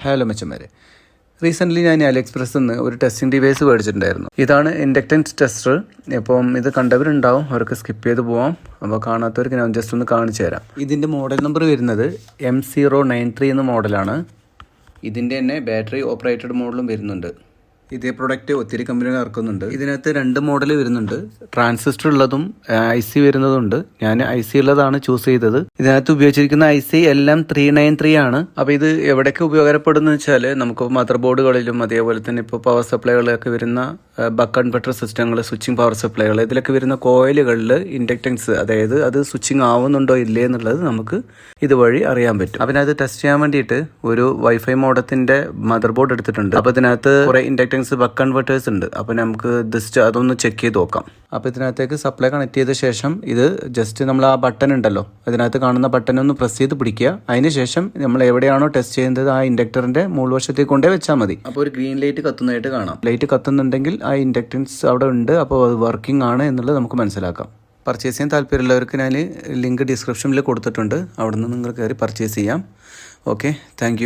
Hello മെച്ചന്മാരെ, recently ഞാൻ അലിഎക്സ്പ്രസ്സിൽ നിന്ന് ഒരു ടെസ്റ്റിംഗ് ഡിവൈസ് മേടിച്ചിട്ടുണ്ടായിരുന്നു. ഇതാണ് ഇൻഡക്റ്റൻസ് ടെസ്റ്റർ. ഇപ്പം ഇത് കണ്ടവരുണ്ടാവും, അവർക്ക് സ്കിപ്പ് ചെയ്ത് പോവാം. അപ്പോൾ കാണാത്തവർക്ക് ഞാൻ ജസ്റ്റ് ഒന്ന് കാണിച്ചു തരാം. ഇതിൻ്റെ മോഡൽ നമ്പർ വരുന്നത് M093 എന്ന മോഡലാണ്. ഇതിൻ്റെ തന്നെ ബാറ്ററി ഓപ്പറേറ്റഡ് മോഡലും വരുന്നുണ്ട്. ഇതേ പ്രൊഡക്റ്റ് ഒത്തിരി കമ്പനികൾ ഇറക്കുന്നുണ്ട്. ഇതിനകത്ത് 2 മോഡൽ വരുന്നുണ്ട്, ട്രാൻസിസ്റ്റർ ഉള്ളതും IC വരുന്നതുണ്ട്. ഞാൻ IC ഉള്ളതാണ് ചൂസ് ചെയ്തത്. ഇതിനകത്ത് ഉപയോഗിച്ചിരിക്കുന്ന IC എല്ലാം 393 ആണ്. അപ്പോൾ ഇത് എവിടെയൊക്കെ ഉപയോഗപ്പെടുന്നു വെച്ചാൽ നമുക്ക് മദർ ബോർഡുകളിലും അതേപോലെ തന്നെ ഇപ്പോൾ പവർ സപ്ലൈകളിലൊക്കെ വരുന്ന ബക്ക് കൺവെർട്ടർ സിസ്റ്റങ്ങൾ, സ്വിച്ചിങ് പവർ സപ്ലൈകൾ, ഇതിലൊക്കെ വരുന്ന കോയിലുകളിൽ ഇൻഡക്റ്റൻസ്, അതായത് അത് സ്വിച്ചിങ് ആവുന്നുണ്ടോ ഇല്ലേ എന്നുള്ളത് നമുക്ക് ഇതുവഴി അറിയാൻ പറ്റും. അപ്പം അത് ടെസ്റ്റ് ചെയ്യാൻ വേണ്ടിയിട്ട് ഒരു വൈഫൈ മോഡത്തിന്റെ മദർ ബോർഡ് എടുത്തിട്ടുണ്ട്. അപ്പോൾ ഇതിനകത്ത് കുറെ ഇൻഡക്റ്റൻസ് ബക്ക് കൺവെർട്ടേഴ്സ് ഉണ്ട്. അപ്പോൾ നമുക്ക് ജസ്റ്റ് അതൊന്ന് ചെക്ക് ചെയ്ത് നോക്കാം. അപ്പോൾ ഇതിനകത്തേക്ക് സപ്ലൈ കണക്ട് ചെയ്ത ശേഷം ഇത് ജസ്റ്റ് നമ്മൾ ആ ബട്ടൺ ഉണ്ടല്ലോ, അതിനകത്ത് കാണുന്ന ബട്ടൺ ഒന്ന് പ്രസ് ചെയ്ത് പിടിക്കുക. അതിനുശേഷം നമ്മൾ എവിടെയാണോ ടെസ്റ്റ് ചെയ്യുന്നത് ആ ഇൻഡക്ടറിന്റെ മുൾവശത്തേക്ക് കൊണ്ടേ വെച്ചാൽ മതി. അപ്പോൾ ഒരു ഗ്രീൻ ലൈറ്റ് കത്തുന്നതായിട്ട് കാണാം. ലൈറ്റ് കത്തുന്നുണ്ടെങ്കിൽ ആ ഇൻഡക്റ്റൻസ് അവിടെ ഉണ്ട്, അപ്പോൾ അത് വർക്കിംഗ് ആണ് എന്നുള്ളത് നമുക്ക് മനസ്സിലാക്കാം. പർച്ചേസ് ചെയ്യാൻ താല്പര്യമുള്ളവർക്ക് ഞാൻ ലിങ്ക് ഡിസ്ക്രിപ്ഷനിൽ കൊടുത്തിട്ടുണ്ട്. അവിടെ നിന്ന് നിങ്ങൾ കയറി പർച്ചേസ് ചെയ്യാം. Okay, thank